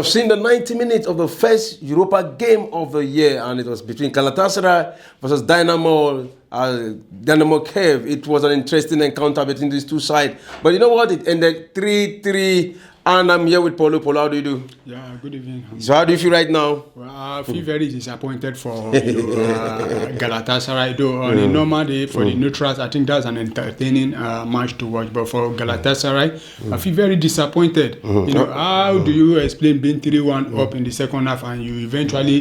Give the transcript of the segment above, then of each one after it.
have seen the 90 minutes of the first Europa game of the year, and it was between Galatasaray versus Dynamo Kyiv. It was an interesting encounter between these two sides. But you know what? It ended 3-3. And I'm here with Paulo. Paulo, how do you do? Yeah, good evening. So how do you feel right now? Well, I feel very disappointed for Galatasaray. Though on a normal day for the neutrals, I think that's an entertaining match to watch. But for Galatasaray, I feel very disappointed. How do you explain being 3-1 up in the second half and you eventually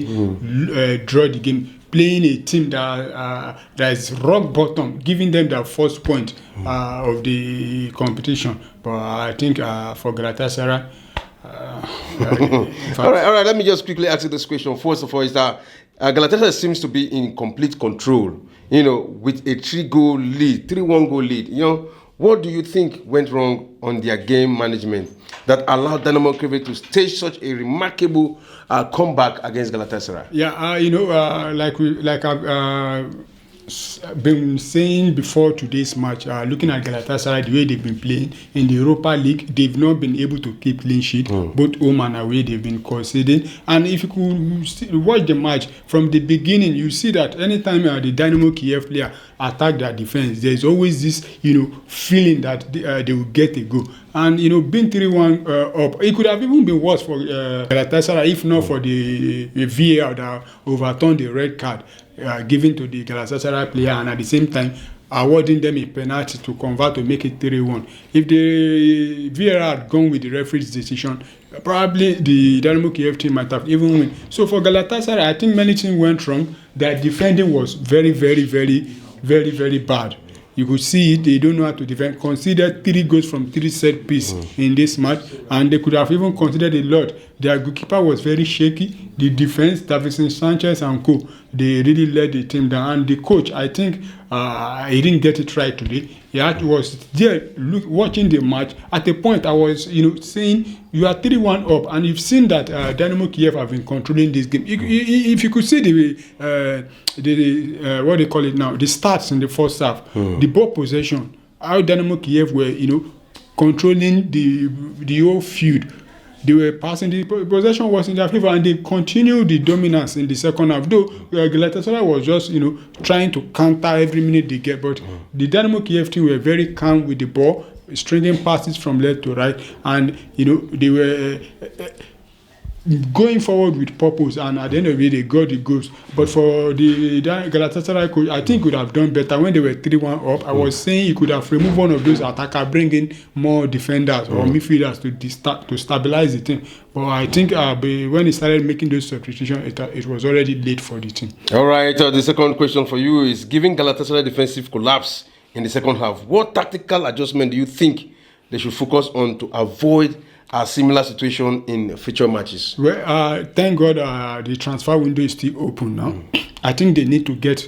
draw the game? Playing a team that is rock bottom, giving them the first point of the competition. But I think for Galatasaray, all right. Let me just quickly ask you this question. First of all, is that Galatasaray seems to be in complete control. With a 3-1 goal lead. What do you think went wrong on their game management that allowed Dynamo Kyiv to stage such a remarkable comeback against Galatasaray? Yeah, like I've been saying before today's match, looking at Galatasaray, the way they've been playing in the Europa League, they've not been able to keep clean sheet. Both home and away, they've been conceding. And if you could watch the match from the beginning, you see that anytime the Dynamo Kyiv player attack their defense, there's always this, feeling that they will get a goal. And, being 3-1 up, it could have even been worse for Galatasaray if not for the VAR that overturned the red card given to the Galatasaray player, and at the same time awarding them a penalty to convert to make it 3-1. If the VAR had gone with the referee's decision, probably the Dynamo Kyiv team might have even won. So for Galatasaray, I think many things went wrong. Their defending was very, very, very, very, very bad. You could see it, they don't know how to defend. Considered 3 goals from 3 set pieces in this match, and they could have even considered a lot. Their goalkeeper was very shaky. The defense, Davinson Sanchez and co, they really led the team down. And the coach, I think he didn't get it right today. He was there watching the match. At a point, I was saying, you are 3-1 up, and you've seen that Dynamo Kyiv have been controlling this game. If you could see the what they call it now, the stats in the first half, the ball possession, how Dynamo Kyiv were controlling the whole field. They were passing, the possession was in their favor, and they continued the dominance in the second half. Though Galatasaray was just trying to counter every minute they get, but the Dynamo Kyiv team were very calm with the ball, stringing passes from left to right, and they were going forward with purpose, and at the end of the day, they got the goals. But for the Galatasaray coach, I think could have done better when they were 3-1 up. I was saying he could have removed one of those attackers, bring in more defenders or midfielders to stabilize the team. But I think when he started making those substitutions, it was already late for the team. All right, the second question for you is, given Galatasaray defensive collapse in the second half, what tactical adjustment do you think they should focus on to avoid a similar situation in future matches? Well, thank God the transfer window is still open now. I think they need to get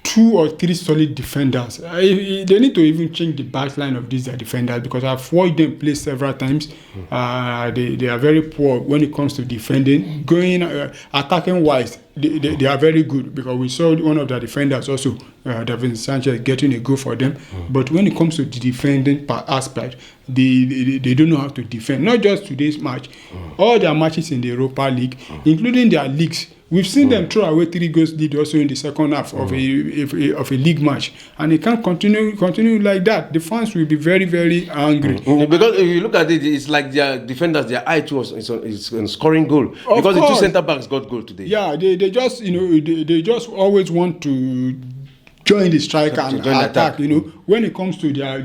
2 or 3 solid defenders. They need to even change the backline of these defenders, because I've watched them play several times. They are very poor when it comes to defending. Going attacking wise, they are very good, because we saw one of their defenders also, Davinson Sanchez, getting a goal for them. But when it comes to the defending aspect, they don't know how to defend. Not just today's match, all their matches in the Europa League, including their leagues. We've seen them throw away 3 goals lead also in the second half of a league match, and they can't continue like that. The fans will be very, very angry. Because if you look at it, it's like their defenders, their eye too is on scoring goal, because the 2 centre backs got goal today. Yeah, they just they just always want to join the striker and attack. When it comes to their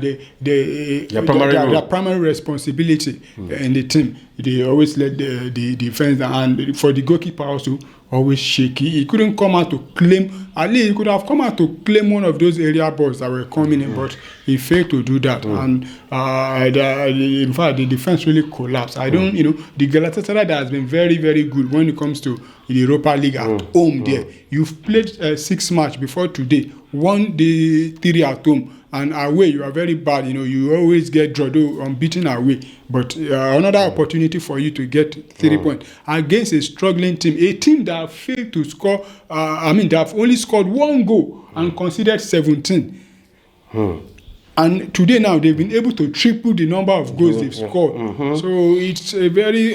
primary responsibility in the team, they always let the defense, and for the goalkeeper also, always shaky. He couldn't come out to claim. At least he could have come out to claim one of those area balls that were coming in, but he failed to do that. And in fact, the defense really collapsed. I don't, the Galatasaray that has been very, very good when it comes to the Europa League at home. There, you've played 6 matches before today, won the 3 at home. And away, you are very bad. You always get drawn, unbeaten away. But another opportunity for you to get 3 points against a struggling team, a team that failed to score. They have only scored 1 goal and conceded 17. And today now they've been able to triple the number of goals they've scored. So it's a very.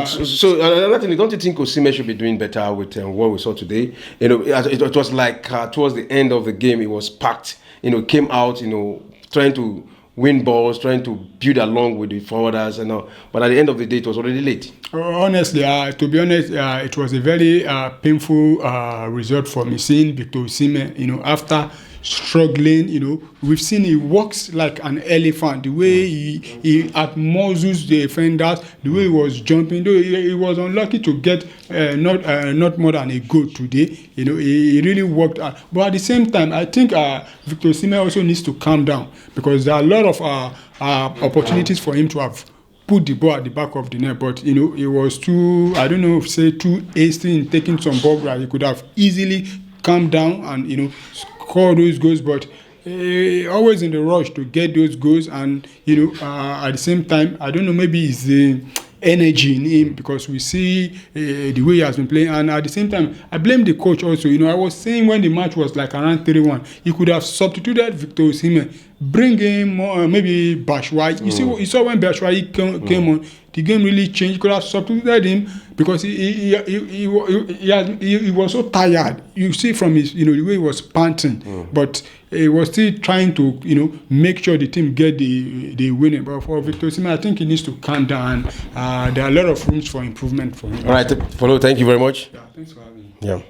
So another thing, don't you think Osimhen should be doing better with what we saw today? You know, it was like towards the end of the game, it was packed. You know, came out. You know, trying to win balls, trying to build along with the forwarders and all. But at the end of the day, it was already late. Honestly, to be honest, it was a very painful result for me seeing Victor Osimhen. You know, after struggling, you know, we've seen he walks like an elephant. The way he outmuscles the defenders, the way he was jumping. Though he was unlucky to get not more than a goal today. You know, he really worked hard. But at the same time, I think Victor Osimhen also needs to calm down, because there are a lot of opportunities for him to have put the ball at the back of the net, but you know, he was too, I don't know if say too hasty in taking some ball where he could have easily calmed down and, you know, score those goals, but always in the rush to get those goals. And you know, at the same time, I don't know, maybe it's the energy in him, because we see the way he has been playing. And at the same time, I blame the coach also. You know, I was saying when the match was like around 3-1, he could have substituted Victor Osimhen, bring in maybe Batshuayi. You saw when Batshuayi came on, the game really changed. He could have substituted him, because he was so tired. You see from his, you know, the way he was panting, but he was still trying to, you know, make sure the team get the winning. But for Victor Osimhen, I think he needs to calm down. There are a lot of rooms for improvement for him. All right, Follow, thank you very much. Yeah, thanks for having me. Yeah.